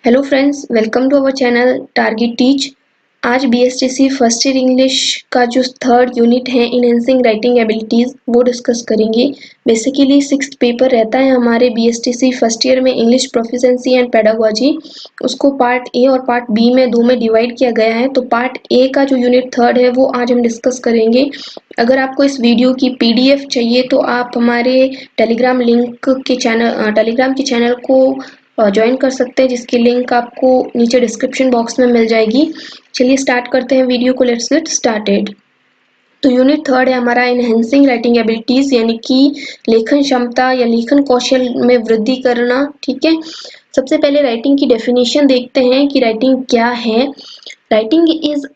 Hello friends, welcome to our channel target teach. आज BSTC first year English का जो third unit है enhancing writing abilities वो discuss करेंगे। बेसिकली सिक्स्थ पेपर रहता है हमारे बीएसटीसी फर्स्ट ईयर में इंग्लिश प्रोफिशिएंसी एंड पेडागोजी। उसको पार्ट ए और पार्ट बी में दो में डिवाइड किया गया है। तो पार्ट ए का जो यूनिट थर्ड है वो आज हम डिस्कस करेंगे। अगर आपको इस वीडियो की पीडीएफ चाहिए तो आप हमारे टेलीग्राम के चैनल को ज्वाइन कर सकते हैं, जिसकी लिंक आपको नीचे डिस्क्रिप्शन बॉक्स में मिल जाएगी। चलिए स्टार्ट करते हैं वीडियो को। Let's get started. तो यूनिट थर्ड है हमारा इनहेंसिंग राइटिंग एबिलिटीज, यानी कि लेखन क्षमता या लेखन कौशल में वृद्धि करना। ठीक है, सबसे पहले राइटिंग की डेफिनेशन देखते हैं कि राइटिंग क्या है। Writing is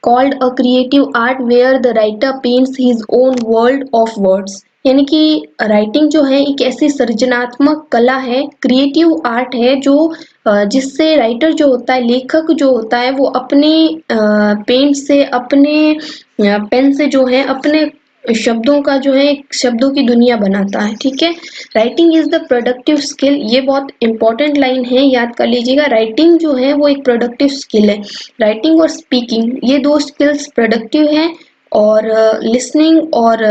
called a creative art where the writer paints his own world of words. यानी कि राइटिंग जो है एक ऐसी सृजनात्मक कला है, क्रिएटिव आर्ट है जो जिससे राइटर जो होता है, लेखक जो होता है, वो अपने पेन से, अपने पेन से जो है अपने शब्दों का जो है शब्दों की दुनिया बनाता है। ठीक है, writing is the productive skill. ये बहुत इंपॉर्टेंट लाइन है, याद कर लीजिएगा। राइटिंग जो है वो एक प्रोडक्टिव स्किल है। राइटिंग और स्पीकिंग ये दो स्किल्स प्रोडक्टिव है, और लिसनिंग और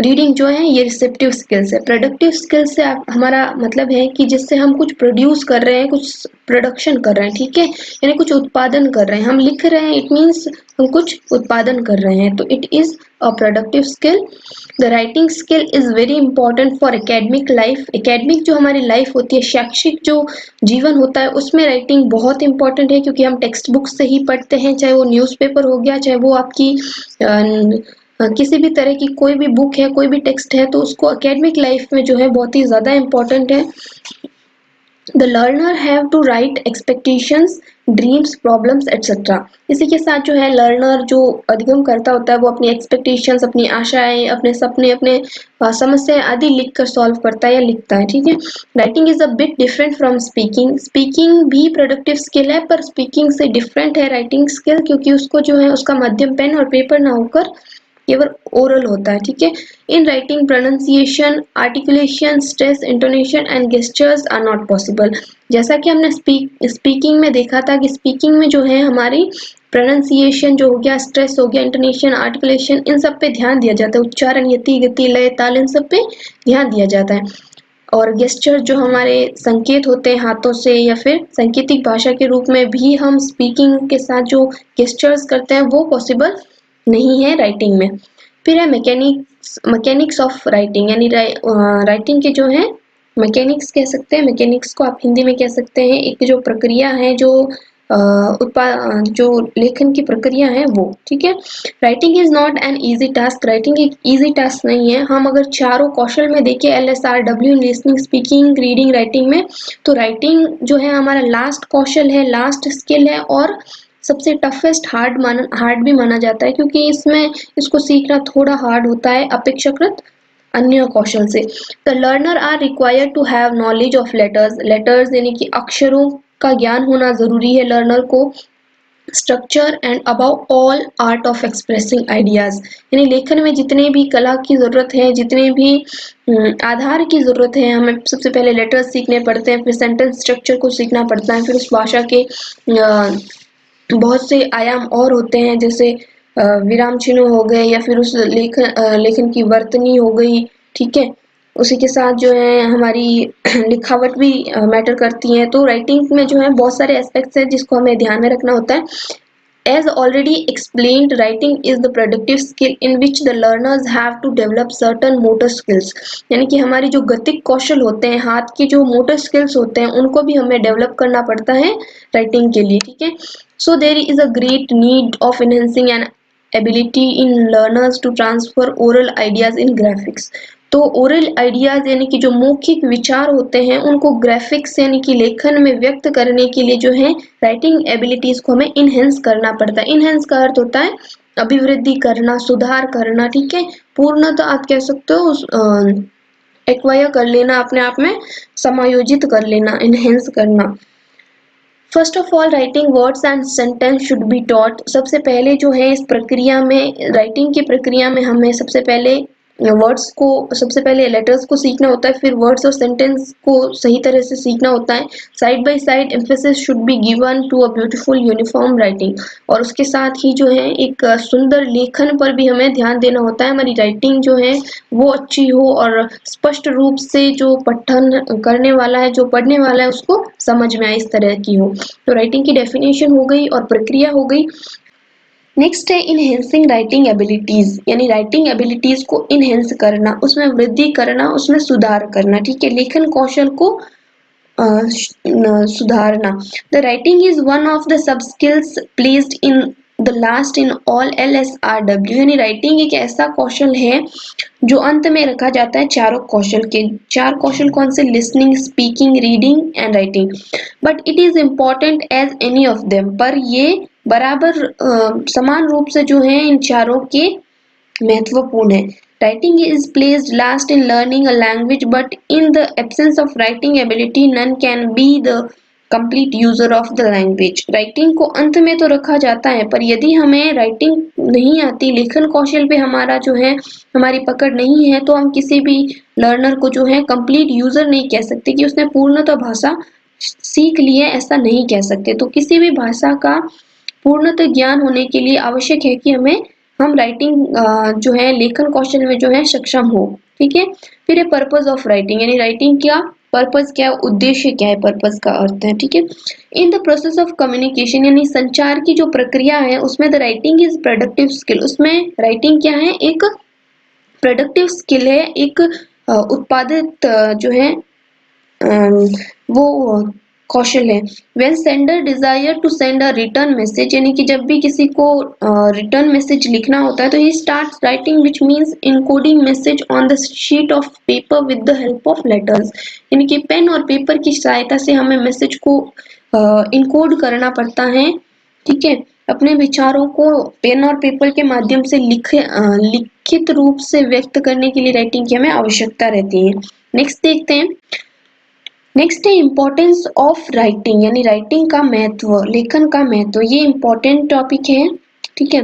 रीडिंग जो है ये रिसेप्टिव स्किल्स है। प्रोडक्टिव स्किल्स से हमारा मतलब है कि जिससे हम कुछ प्रोड्यूस कर रहे हैं, कुछ प्रोडक्शन कर रहे हैं। ठीक है, यानी कुछ उत्पादन कर रहे हैं, हम लिख रहे हैं, इट मीन्स हम कुछ उत्पादन कर रहे हैं, तो it is a productive skill. The writing skill is very important for academic life. Academic जो हमारी लाइफ होती है, शैक्षिक जो जीवन होता है, उसमें राइटिंग बहुत इंपॉर्टेंट है, क्योंकि हम टेक्स्ट बुक से ही पढ़ते हैं, चाहे वो न्यूज़पेपर हो गया, चाहे वो आपकी किसी भी तरह की कोई भी बुक है, कोई भी टेक्स्ट है, तो उसको एकेडमिक लाइफ में जो है बहुत ही ज़्यादा इम्पोर्टेंट है। The learner have to write expectations, dreams, problems etcetera. इसी के साथ जो है लर्नर जो अधिगम करता होता है वो अपनी एक्सपेक्टेशंस, अपनी आशाएं, अपने सपने, अपने समस्याएं आदि लिख कर सॉल्व करता है या लिखता है। ठीक है, writing is a bit different from speaking. Speaking भी प्रोडक्टिव स्किल है, पर स्पीकिंग से डिफरेंट है राइटिंग स्किल, क्योंकि उसको जो है उसका माध्यम पेन और पेपर ना होकर केवल ओरल होता है। ठीक है, in writing pronunciation, articulation, stress, intonation and gestures are not possible. जैसा कि हमने स्पीकिंग में देखा था कि स्पीकिंग में जो है हमारी प्रोनाउंसिएशन जो हो गया, स्ट्रेस हो गया, इंटोनेशन, आर्टिकुलेशन, इन सब पे ध्यान दिया जाता है। उच्चारण, यति, गति, लय, ताल, इन सब पे ध्यान दिया जाता है। और गेस्चर जो हमारे संकेत होते हैं हाथों से, या फिर सांकेतिक भाषा के रूप में भी हम स्पीकिंग के साथ जो गेस्चर्स करते हैं वो पॉसिबल नहीं है राइटिंग में। फिर है मैकेनिक्स ऑफ राइटिंग, यानी राइटिंग के जो है मैकेनिक्स कह सकते हैं। मैकेनिक्स को आप हिंदी में कह सकते हैं एक जो प्रक्रिया है, जो जो लेखन की प्रक्रिया है वो। ठीक है, writing is not an easy task. Writing एक इजी टास्क नहीं है। हम अगर चारों कौशल में देखें, LSRW, listening, speaking, reading, writing में, तो राइटिंग जो है हमारा लास्ट कौशल है, लास्ट स्किल है, और सबसे टफेस्ट हार्ड भी माना जाता है, क्योंकि इसमें इसको सीखना थोड़ा हार्ड होता है अपेक्षाकृत अन्य कौशल से। The learner are required to have knowledge of letters. Letters यानी कि अक्षरों का ज्ञान होना जरूरी है लर्नर को। Structure and above all art of expressing ideas, यानी लेखन में जितने भी कला की जरूरत है, जितने भी आधार की जरूरत है, हमें सबसे पहले लेटर्स सीखने पड़ते हैं, फिर सेंटेंस स्ट्रक्चर को सीखना पड़ता है, फिर उस भाषा के बहुत से आयाम और होते हैं, जैसे विराम चिन्ह हो गए, या फिर उस लेखन की वर्तनी हो गई। ठीक है, उसी के साथ जो है हमारी लिखावट भी मैटर करती है। तो राइटिंग में जो है बहुत सारे एस्पेक्ट्स हैं जिसको हमें ध्यान में रखना होता है। As already explained, writing is the productive skill in which the learners have to develop certain motor skills। यानी कि हमारी जो गतिक कौशल होते हैं, हाथ के जो मोटर स्किल्स होते हैं, उनको भी हमें डेवलप करना पड़ता है राइटिंग के लिए। ठीक है, so there is a great need of enhancing an ability in learners to transfer oral ideas in graphics। तो ओरल आइडियाज यानी कि जो मौखिक विचार होते हैं, उनको ग्राफिक्स यानी कि लेखन में व्यक्त करने के लिए जो है राइटिंग एबिलिटीज को हमें इनहेंस करना पड़ता है। इनहेंस का अर्थ होता है अभिवृद्धि करना, सुधार करना। ठीक है, पूर्ण तो आप कह सकते हो एक्वायर कर लेना, अपने आप में समायोजित कर लेना, इनहेंस करना। First of all, writing words and sentence should be taught. सबसे पहले जो है इस प्रक्रिया में, राइटिंग की प्रक्रिया में, हमें सबसे पहले वर्ड्स को सबसे पहले लेटर्स को सीखना होता है, फिर वर्ड्स और सेंटेंस को सही तरह से सीखना होता है। Side by side emphasis should be given to a beautiful uniform writing, और उसके साथ ही जो है एक सुंदर लेखन पर भी हमें ध्यान देना होता है। हमारी राइटिंग जो है वो अच्छी हो और स्पष्ट रूप से जो पठन करने वाला है, जो पढ़ने वाला है, उसको समझ में आए, इस तरह की हो। तो राइटिंग की डेफिनेशन हो गई और प्रक्रिया हो गई। नेक्स्ट है इनहेंसिंग राइटिंग एबिलिटीज, यानी राइटिंग एबिलिटीज को इनहेंस करना, उसमें वृद्धि करना, उसमें सुधार करना। ठीक है, लेखन कौशल को सुधारना। The writing is one of the sub skills placed in the last in all LSRW, यानी राइटिंग एक ऐसा कौशल है जो अंत में रखा जाता है चारों कौशल के। चार कौशल कौन से? Listening, speaking, reading and writing. But it is important as any of them, पर ये बराबर समान रूप से जो है इन चारों के महत्वपूर्ण है। Writing is placed last in learning a language, but in the absence of writing ability, none can be the complete user of the language. Writing को अंत में तो रखा जाता है, पर यदि हमें राइटिंग नहीं आती, लेखन कौशल पे हमारा जो है हमारी पकड़ नहीं है, तो हम किसी भी लर्नर को जो है कंप्लीट यूजर नहीं कह सकते कि उसने पूर्णतः भाषा सीख ली है, ऐसा नहीं कह सकते। तो किसी भी भाषा का पूर्णतः ज्ञान होने के लिए आवश्यक है कि हम राइटिंग जो है लेखन कौशल में जो है सक्षम हो। ठीक है, फिर है पर्पस ऑफ राइटिंग, यानी राइटिंग क्या पर्पस, क्या उद्देश्य, क्या है, पर्पस का अर्थ है। ठीक है, in the process of communication, यानी संचार की जो प्रक्रिया है उसमें the writing is productive skill, उसमें राइटिंग क्या है? एक प्रोडक्टिव स्किल है, एक उत्पादित जो है वो कौशल है। When sender desire to send a return message, यानी कि जब भी किसी को रिटर्न मैसेज लिखना होता है तो he starts writing, which means encoding message on the sheet of paper with the help of letters, यानी कि पेन और पेपर की सहायता से हमें मैसेज को इनकोड करना पड़ता है। ठीक है, अपने विचारों को पेन और पेपर के माध्यम से लिखित रूप से व्यक्त करने के लिए राइटिंग की हमें आवश्यकता रहती है। नेक्स्ट देखते हैं। नेक्स्ट है इम्पोर्टेंस ऑफ राइटिंग, यानी राइटिंग का महत्व, लेखन का महत्व, ये इम्पोर्टेंट टॉपिक है। ठीक है,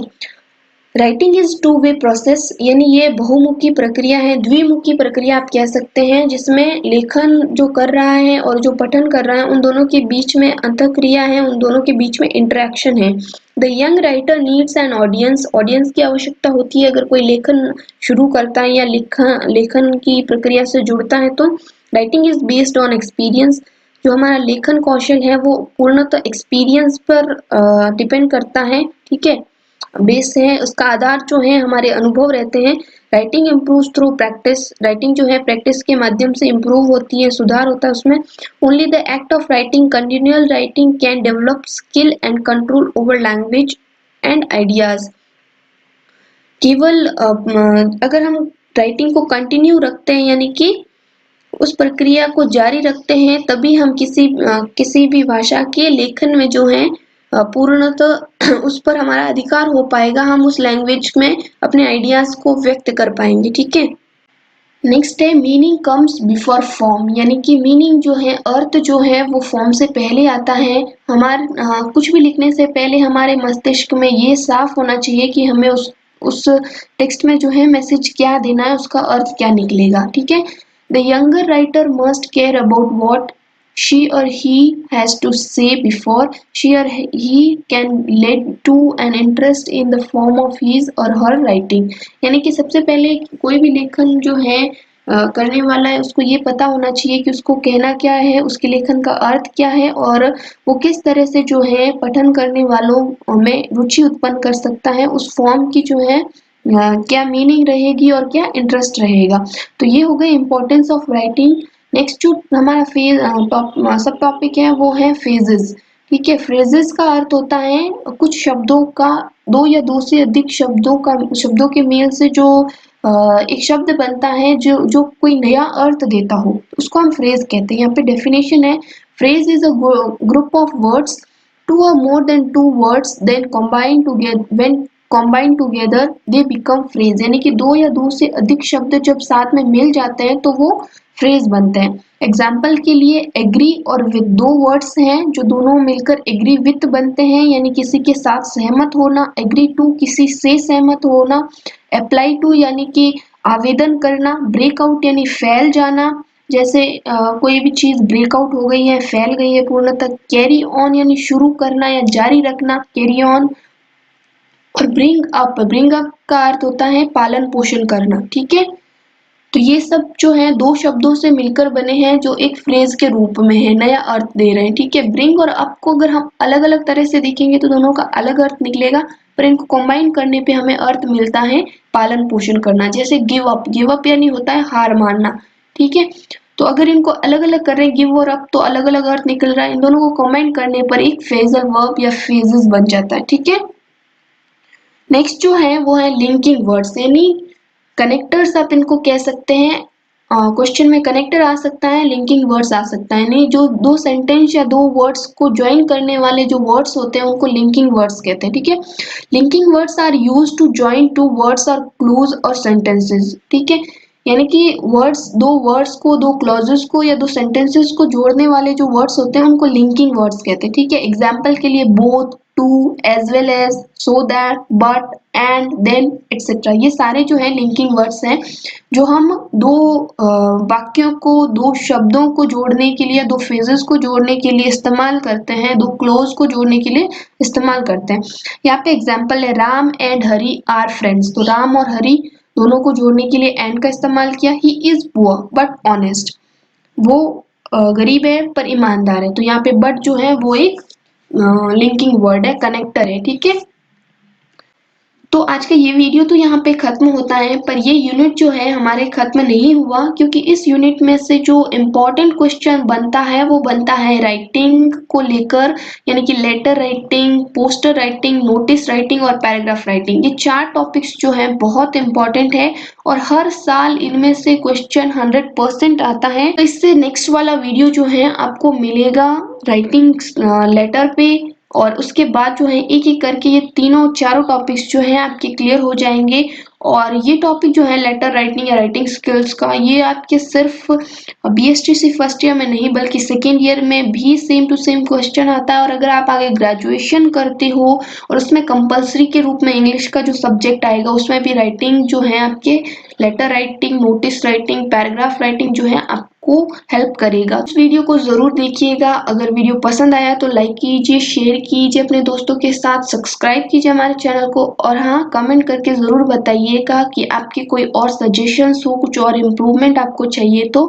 writing is two way process, यानी ये बहुमुखी प्रक्रिया है, द्विमुखी प्रक्रिया आप कह सकते हैं, जिसमें लेखन जो कर रहा है और जो पठन कर रहा है उन दोनों के बीच में अंतःक्रिया है, उन दोनों के बीच में इंटरेक्शन है। The young writer needs an audience, audience की आवश्यकता होती है अगर कोई लेखन शुरू करता है या लेखन की प्रक्रिया से जुड़ता है। तो writing is based on experience, जो हमारा लेखन कौशल है वो पूर्णतः एक्सपीरियंस पर डिपेंड करता है। ठीक है, बेस है, उसका आधार जो है हमारे अनुभव रहते हैं। Writing improves through practice, writing जो है प्रैक्टिस के माध्यम से इम्प्रूव होती है, सुधार होता है उसमें। Only the act of writing, continual writing can develop skill and control over language and ideas. केवल अगर हम राइटिंग को कंटिन्यू रखते हैं, यानी कि उस प्रक्रिया को जारी रखते हैं, तभी हम किसी भी भाषा के लेखन में जो है पूर्णतः उस पर हमारा अधिकार हो पाएगा, हम उस लैंग्वेज में अपने आइडियाज को व्यक्त कर पाएंगे। ठीक है, नेक्स्ट है मीनिंग कम्स बिफोर फॉर्म, यानी कि मीनिंग जो है, अर्थ जो है वो फॉर्म से पहले आता है। कुछ भी लिखने से पहले हमारे मस्तिष्क में ये साफ होना चाहिए कि हमें उस टेक्स्ट में जो है मैसेज क्या देना है, उसका अर्थ क्या निकलेगा। ठीक है, the younger writer must care about what she or he has to say before she or he can lead to an interest in the form of his or her writing, यानी कि सबसे पहले कोई भी लेखन जो है करने वाला है उसको ये पता होना चाहिए कि उसको कहना क्या है, उसके लेखन का अर्थ क्या है, और वो किस तरह से जो है पठन करने वालों में रुचि उत्पन्न कर सकता है, उस फॉर्म की जो है क्या मीनिंग रहेगी और क्या इंटरेस्ट रहेगा। तो ये हो गई इम्पोर्टेंस ऑफ राइटिंग। नेक्स्ट जो हमारा सब टॉपिक है वो है फेजेस। ठीक है, फ्रेजेस का अर्थ होता है कुछ शब्दों का, दो या दो से अधिक शब्दों के मेल से जो एक शब्द बनता है जो कोई नया अर्थ देता हो, उसको हम फ्रेज कहते हैं। यहाँ पे डेफिनेशन है, phrase is a group of words two or more than two words then combined together, when combined together they become phrase, यानी कि दो या दो से अधिक शब्द जब साथ में मिल जाते हैं तो वो फ्रेज बनते हैं। एग्जाम्पल के लिए एग्री और विद, दो वर्ड्स हैं जो दोनों मिलकर एग्री विथ बनते हैं, यानी किसी के साथ सहमत होना। एग्री टू, किसी से सहमत होना। अप्लाई टू, यानी कि आवेदन करना, ब्रेकआउट यानी फैल जाना, जैसे कोई भी चीज ब्रेकआउट हो गई है, फैल गई है पूर्णतः। कैरी ऑन यानी शुरू करना या जारी रखना, कैरी ऑन। और ब्रिंग अप का अर्थ होता है पालन पोषण करना, ठीक है। तो ये सब जो है दो शब्दों से मिलकर बने हैं जो एक फ्रेज के रूप में है, नया अर्थ दे रहे हैं, ठीक है। ब्रिंग और अप को अगर हम अलग अलग तरह से देखेंगे तो दोनों का अलग अर्थ निकलेगा, पर इनको कंबाइन करने पे हमें अर्थ मिलता है पालन पोषण करना। जैसे गिव अप यानी होता है हार मानना, ठीक है। तो अगर इनको अलग अलग कर रहे हैं गिव और अप तो अलग अलग अर्थ निकल रहा है, इन दोनों को कंबाइन करने पर एक फ्रेजल वर्ब या फ्रेजेस बन जाता है, ठीक है। नेक्स्ट जो है वो है लिंकिंग वर्ड्स, यानी कनेक्टर्स आप इनको कह सकते हैं। क्वेश्चन में कनेक्टर आ सकता है, लिंकिंग वर्ड्स आ सकता है, यानी जो दो सेंटेंस या दो वर्ड्स को ज्वाइन करने वाले जो वर्ड्स होते हैं उनको लिंकिंग वर्ड्स कहते हैं, ठीक है। Linking words are used to join two words और क्लूज और सेंटेंसेस, ठीक है। यानी कि दो वर्ड्स को, दो क्लॉजेस को या दो सेंटेंसेस को जोड़ने वाले जो वर्ड्स होते हैं उनको लिंकिंग वर्ड्स कहते हैं, ठीक है। एग्जाम्पल के लिए both, too, as well as, so that, but, and, then, etcetera, ये सारे जो है लिंकिंग वर्ड्स हैं जो हम दो वाक्यों को, दो शब्दों को जोड़ने के लिए, दो फ्रेजेस को जोड़ने के लिए इस्तेमाल करते हैं, दो क्लोज को जोड़ने के लिए इस्तेमाल करते हैं। यहाँ पे एग्जाम्पल है Ram and Hari are friends, तो राम और हरी दोनों को जोड़ने के लिए एंड का इस्तेमाल किया। He is poor but honest, वो गरीब है पर ईमानदार है, तो यहाँ पे बट जो है वो एक लिंकिंग वर्ड है, कनेक्टर है, ठीक है। तो आज का ये वीडियो तो यहाँ पे खत्म होता है, पर ये यूनिट जो है हमारे खत्म नहीं हुआ, क्योंकि इस यूनिट में से जो इम्पोर्टेंट क्वेश्चन बनता है वो बनता है राइटिंग को लेकर, यानी कि letter writing, poster writing, notice writing और पैराग्राफ राइटिंग। ये 4 टॉपिक्स जो है बहुत इंपॉर्टेंट है और हर साल इनमें से क्वेश्चन 100% आता है। तो इससे नेक्स्ट वाला वीडियो जो है आपको मिलेगा राइटिंग लेटर पे, और उसके बाद जो है एक एक करके ये तीनों चारों टॉपिक्स जो है आपके क्लियर हो जाएंगे। और ये टॉपिक जो है लेटर राइटिंग या राइटिंग स्किल्स का, ये आपके सिर्फ बीएसटीसी फर्स्ट ईयर में नहीं बल्कि सेकेंड ईयर में भी सेम टू सेम क्वेश्चन आता है। और अगर आप आगे ग्रेजुएशन करते हो और उसमें कंपलसरी के रूप में इंग्लिश का जो सब्जेक्ट आएगा उसमें भी राइटिंग जो है आपके letter writing, notice writing, paragraph writing जो है आपको हेल्प करेगा। इस वीडियो को जरूर देखिएगा। अगर वीडियो पसंद आया तो लाइक कीजिए, शेयर कीजिए अपने दोस्तों के साथ, सब्सक्राइब कीजिए हमारे चैनल को, और हाँ, कमेंट करके जरूर बताइएगा कि आपके कोई और सजेशंस हो, कुछ और इम्प्रूवमेंट आपको चाहिए तो।